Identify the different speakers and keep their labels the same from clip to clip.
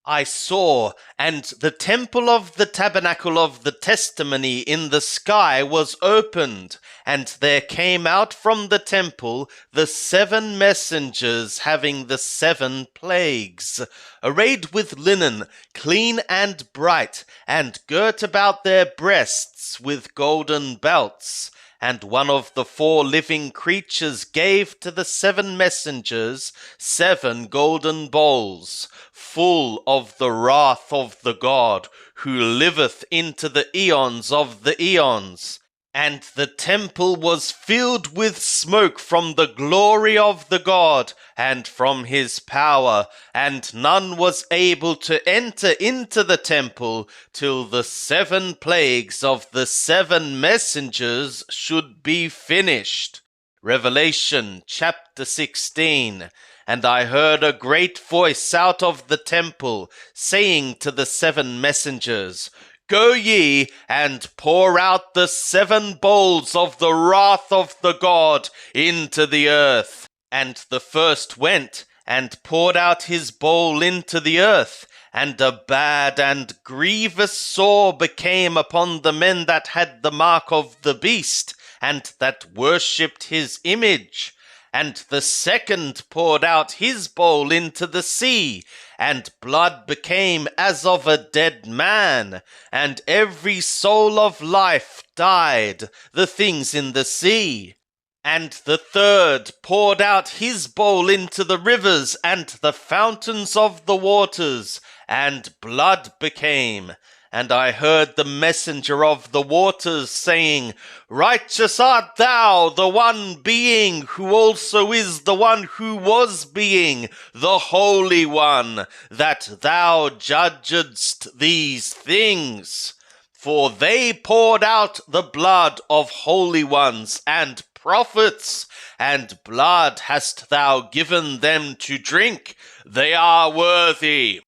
Speaker 1: I saw, and the temple of the tabernacle of the testimony in the sky was opened, and there came out from the temple the 7 messengers having the 7 plagues, arrayed with linen, clean and bright, and girt about their breasts with golden belts. And one of the 4 living creatures gave to the 7 messengers 7 golden bowls, full of the wrath of the God, who liveth into the eons of the eons. And the temple was filled with smoke from the glory of the God, and from his power, and none was able to enter into the temple till the 7 plagues of the 7 messengers should be finished. Revelation chapter 16. And I heard a great voice out of the temple, saying to the 7 messengers, Go ye, and pour out the 7 bowls of the wrath of the God into the earth. And the first went, and poured out his bowl into the earth, and a bad and grievous sore became upon the men that had the mark of the beast, and that worshipped his image. And the second poured out his bowl into the sea, and blood became as of a dead man, and every soul of life died, the things in the sea. And the third poured out his bowl into the rivers and the fountains of the waters, and blood became. And I heard the messenger of the waters saying, Righteous art thou, the one being, who also is the one who was being, the Holy One, that thou judgedst these things. For they poured out the blood of holy ones and prophets, and blood hast thou given them to drink. They are worthy.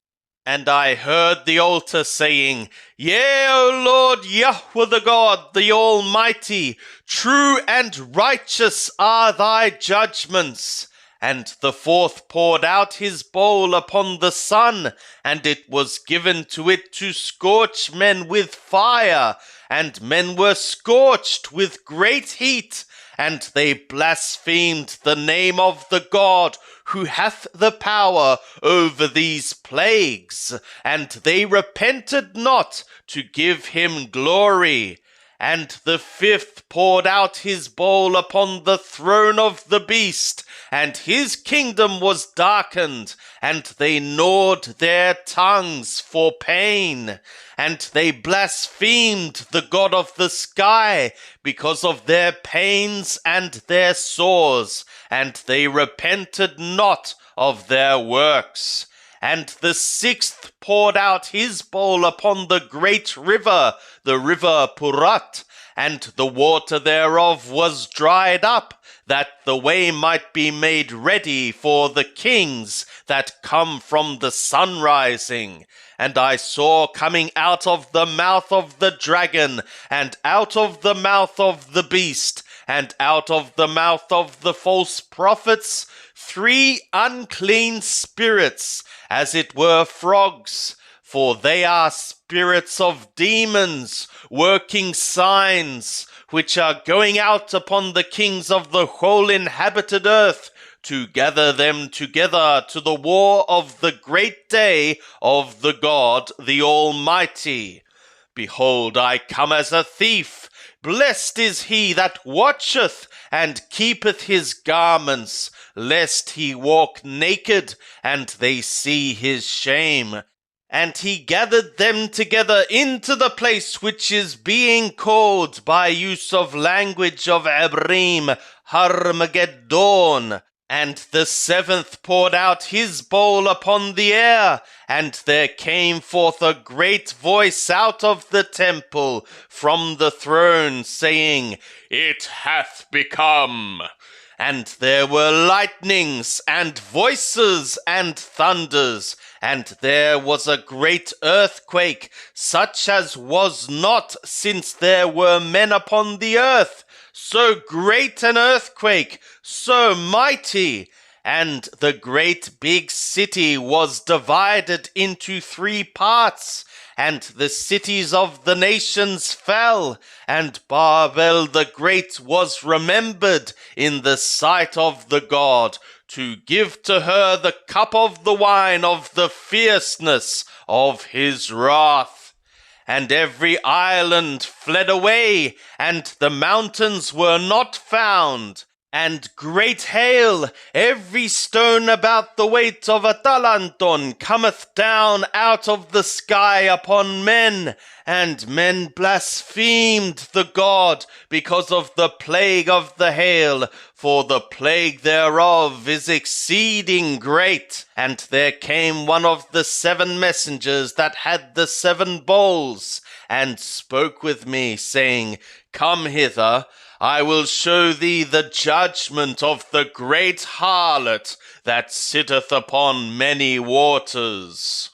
Speaker 1: And I heard the altar saying, Yea, O Lord Yahweh the God, the Almighty, true and righteous are thy judgments. And the fourth poured out his bowl upon the sun, and it was given to it to scorch men with fire, and men were scorched with great heat, and they blasphemed the name of the God who hath the power over these plagues, and they repented not to give him glory. And the fifth poured out his bowl upon the throne of the beast, and his kingdom was darkened, and they gnawed their tongues for pain. And they blasphemed the God of the sky because of their pains and their sores, and they repented not of their works. And the sixth poured out his bowl upon the great river, the river Purat, and the water thereof was dried up, that the way might be made ready for the kings that come from the sun rising. And I saw coming out of the mouth of the dragon, and out of the mouth of the beast, and out of the mouth of the false prophets, 3 unclean spirits, as it were frogs, for they are spirits of demons, working signs, which are going out upon the kings of the whole inhabited earth, to gather them together to the war of the great day of the God the Almighty. Behold, I come as a thief. Blessed is he that watcheth and keepeth his garments, lest he walk naked, and they see his shame. And he gathered them together into the place which is being called by use of language of Abrim, Harmageddon. And the seventh poured out his bowl upon the air, and there came forth a great voice out of the temple from the throne, saying, It hath become. And there were lightnings, and voices, and thunders, and there was a great earthquake, such as was not since there were men upon the earth. So great an earthquake, so mighty. And the great big city was divided into 3 parts, and the cities of the nations fell, and Babel the Great was remembered in the sight of the God, to give to her the cup of the wine of the fierceness of his wrath. And every island fled away, and the mountains were not found. And great hail, every stone about the weight of a talanton, cometh down out of the sky upon men, and men blasphemed the God because of the plague of the hail, for the plague thereof is exceeding great. And there came one of the 7 messengers that had the 7 bowls, and spoke with me, saying, Come hither, I will show thee the judgment of the great harlot that sitteth upon many waters.